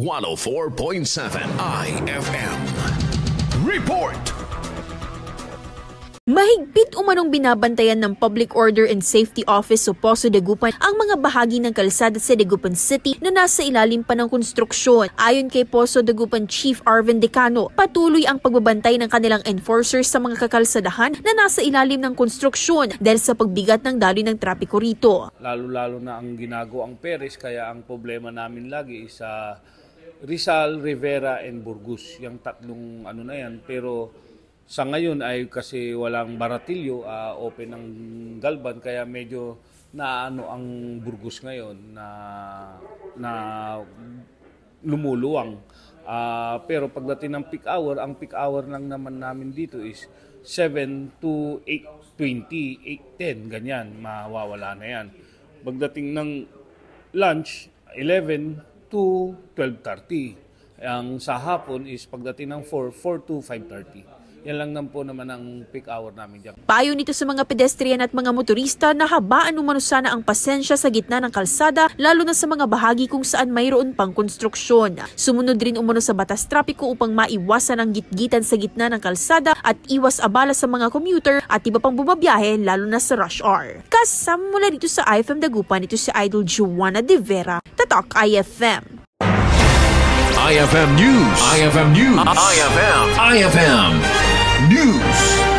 104.7 IFM. Report! Mahigpit umanong binabantayan ng Public Order and Safety Office o Poso Dagupan ang mga bahagi ng kalsada sa Dagupan City na nasa ilalim pa ng konstruksyon. Ayon kay Poso Dagupan Chief Arvin Decano, patuloy ang pagbabantay ng kanilang enforcers sa mga kakalsadahan na nasa ilalim ng konstruksyon dahil sa pagbigat ng daloy ng trapiko rito. Lalo-lalo na ang ginagawa ang Perez, kaya ang problema namin lagi is sa Rizal, Rivera, and Burgos. Yung tatlong na yan, pero sa ngayon ay kasi walang baratilyo, open ang Galban, kaya medyo ang Burgos ngayon na lumuluwang. Pero pagdating ng peak hour, ang peak hour lang naman namin dito is 7 to 8:20, 8:10, ganyan, mawawala na yan. Pagdating ng lunch, 11 to 12:30. Ang sa hapon is pagdating ng 4 to 5:30. Yan lang po naman ang peak hour namin dyan. Payo nito sa mga pedestrian at mga motorista na habaan umano sana ang pasensya sa gitna ng kalsada, lalo na sa mga bahagi kung saan mayroon pang konstruksyon. Sumunod rin umano sa batas trapiko upang maiwasan ang gitgitan sa gitna ng kalsada at iwas abala sa mga commuter at iba pang bumabiyahe lalo na sa rush hour. Kasama mula dito sa IFM Dagupan, ito si Idol Joanna De Vera, Tatak IFM. IFM News. IFM News. IFM News.